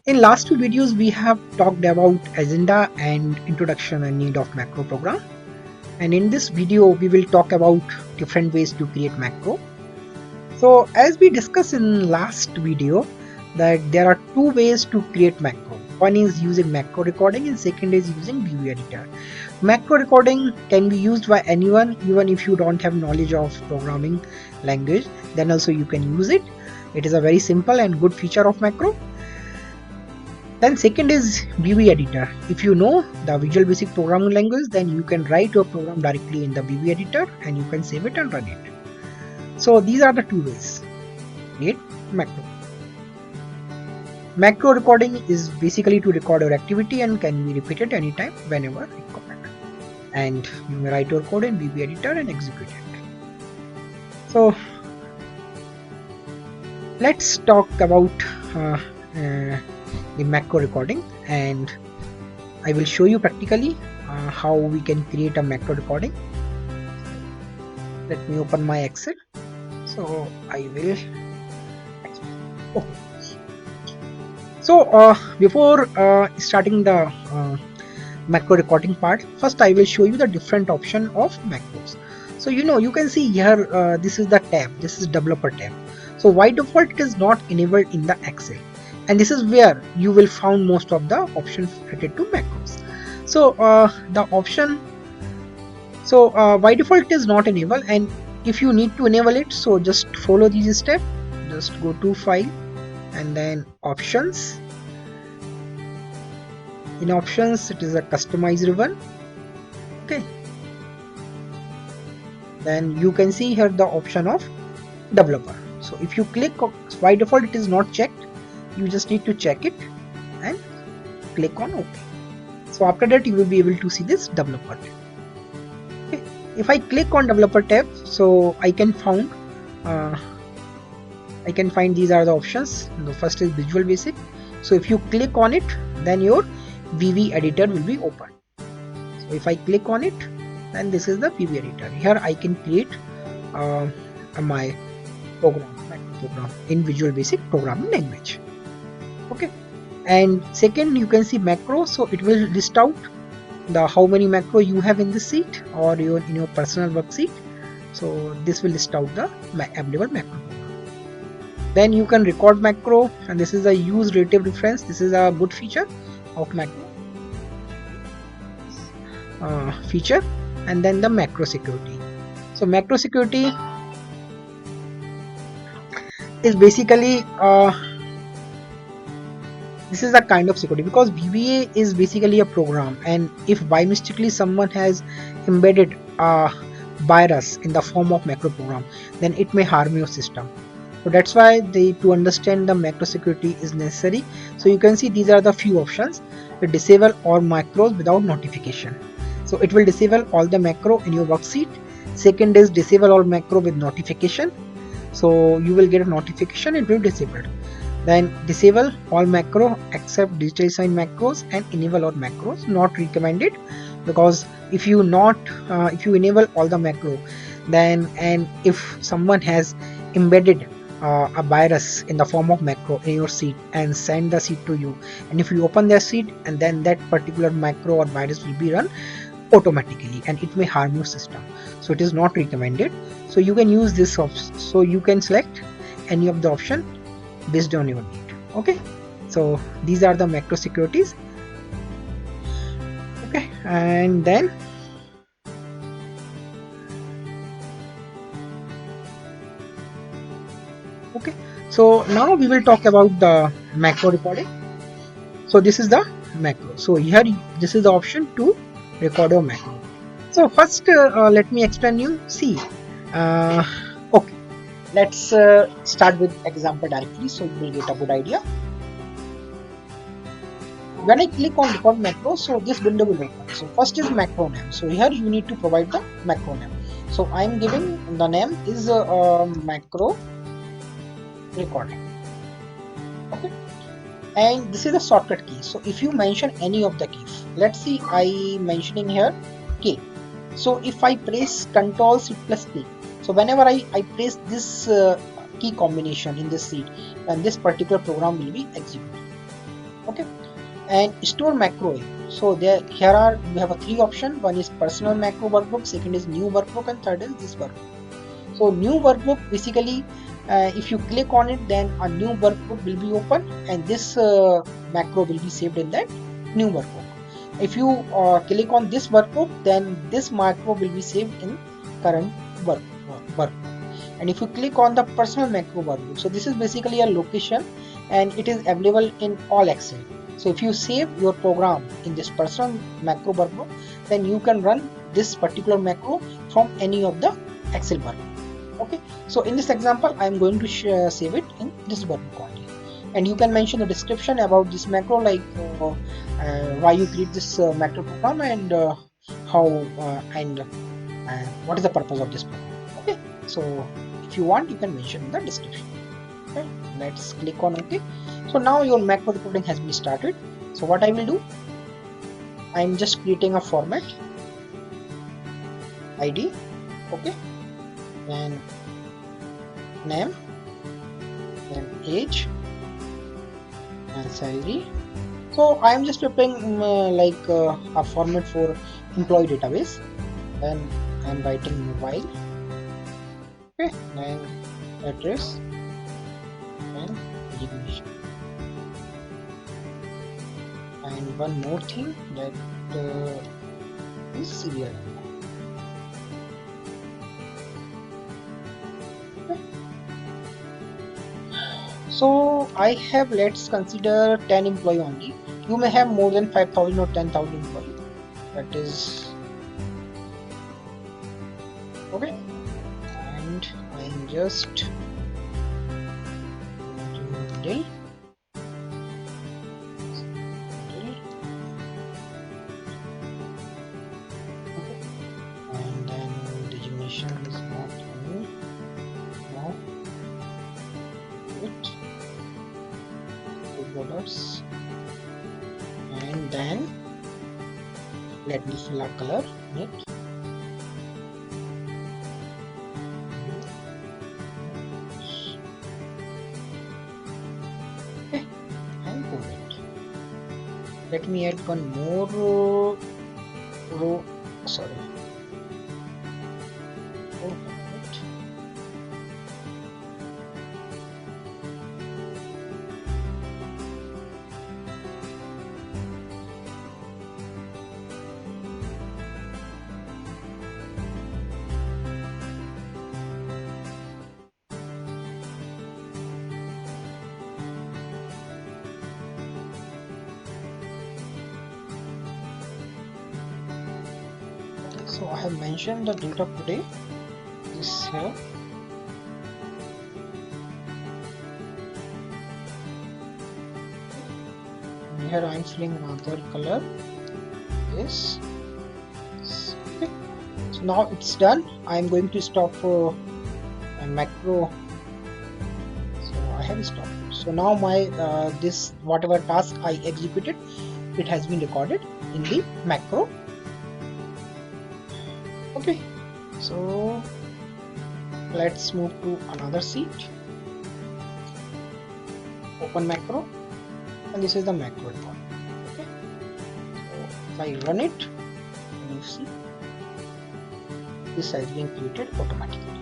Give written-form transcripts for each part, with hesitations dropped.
In last two videos, we have talked about agenda and introduction and need of macro program. And in this video, we will talk about different ways to create macro. So as we discussed in last video, that there are two ways to create macro. One is using macro recording and second is using VB editor. Macro recording can be used by anyone, even if you don't have knowledge of programming language, then also you can use it. It is a very simple and good feature of macro. Then second is VB editor. If you know the Visual Basic programming language, then you can write your program directly in the VB editor and you can save it and run it. So these are the two ways. Create macro. Macro recording is basically to record your activity and can be repeated anytime whenever required. And you may write your code in VB editor and execute it. So let's talk about the macro recording, and I will show you practically how we can create a macro recording. Let me open my Excel. So I will. So before starting the macro recording part, first I will show you the different option of macros. So you can see here this is the tab. This is developer tab. So by default it is not enabled in the Excel, and this is where you will find most of the options related to macros. So the option, so by default it is not enabled, and if you need to enable it, so just follow these steps. Just go to file and then options. In options it is a customized one. Okay, then you can see here the option of developer. So if you click, by default it is not checked, you just need to check it and click on OK. So after that you will be able to see this developer tab. Okay. If I click on developer tab, so I can find these are the options. The first is Visual Basic. So if you click on it, then your VB editor will be open. So if I click on it, then this is the VB editor. Here I can create my program in Visual Basic programming language. Okay, and second, you can see macro. So it will list out the how many macro you have in this sheet or in your personal worksheet. So this will list out the available macro. Then you can record macro, and this is a use relative reference. This is a good feature of macro feature. And then the macro security. So macro security is basically this is a kind of security, because VBA is basically a program, and if by mistakenly someone has embedded a virus in the form of macro program, then it may harm your system. So that's why to understand the macro security is necessary. So you can see these are the few options. To disable all macros without notification. So it will disable all the macro in your worksheet. Second is disable all macro with notification. So you will get a notification, it will be disabled. Then disable all macro except digital sign macros, and enable all macros not recommended, because if you enable all the macro, then and if someone has embedded a virus in the form of macro in your sheet and send the sheet to you, and if you open their sheet, and then that particular macro or virus will be run automatically, and it may harm your system. So it is not recommended. So you can use this option. So you can select any of the option based on your need. Okay, so these are the macro securities. Okay, and then okay, so now we will talk about the macro recording. So this is the macro. So here this is the option to record your macro. So first let me explain you. See, okay, let's start with example directly, so you will get a good idea. When I click on record macro, so this window will open. So first is macro name. So here you need to provide the macro name. So I am giving the name is macro recording. Okay, and this is the shortcut key. So if you mention any of the keys, let's see, I mentioning here K. So if I press Ctrl Shift plus K, so whenever I press this key combination in this sheet, then this particular program will be executed. Okay, and store macro. So there here are we have a three option. One is personal macro workbook, second is new workbook, and third is this workbook. So new workbook basically, if you click on it, then a new workbook will be open, and this macro will be saved in that new workbook. If you click on this workbook, then this macro will be saved in current workbook. And if you click on the personal macro workbook, so this is basically a location, and it is available in all Excel. So if you save your program in this personal macro workbook, then you can run this particular macro from any of the Excel workbook. Okay, so in this example I'm going to save it in this workbook only, and you can mention the description about this macro, like why you create this macro program, and how and what is the purpose of this program. Okay, so if you want, you can mention in the description. Okay, let's click on OK. So now your macro recording has been started. So what I will do, I'm just creating a format ID. Okay, and name and age and salary. So I am just preparing a format for employee database, and I am writing mobile. Okay, and address and designation. And one more thing, that is serial number. Okay. So I have, let's consider 10 employee only. You may have more than 5,000 or 10,000 employee. That is okay. And I'm just middle. And then designation is not any. Now it borders, and then let me fill a color in it. Okay, and comment. Let me add one more row. Sorry. So I have mentioned the date of today is here. And here I am filling another color. Yes. Okay. So now it's done. I am going to stop for a macro. So I have stopped. So now my this whatever task I executed, it has been recorded in the macro. Okay, so let's move to another sheet. Open macro, and this is the macro record. Okay, so if I run it, you see this has been created automatically.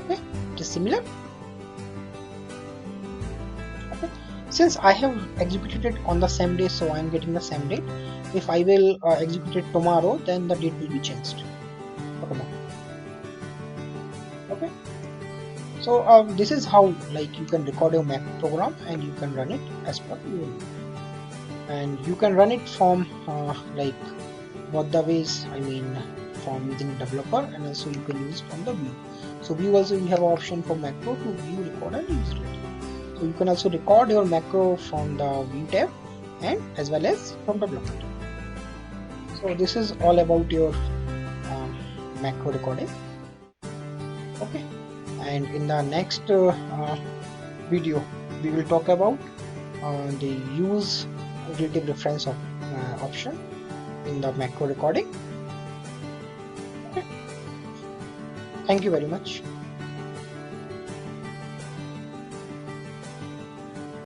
Okay, it is similar. Okay, since I have executed it on the same day, so I am getting the same date. If I will execute it tomorrow, then the date will be changed. Okay, so this is how, like, you can record your Mac program and you can run it as per your need. And you can run it from like both the ways. I mean, from using developer, and also you can use from the view. So view also we have an option for macro to view, record, and use it. So you can also record your macro from the view tab and as well as from developer tab. So this is all about your macro recording. Okay, and in the next video we will talk about the use relative reference of option in the macro recording. Okay. Thank you very much.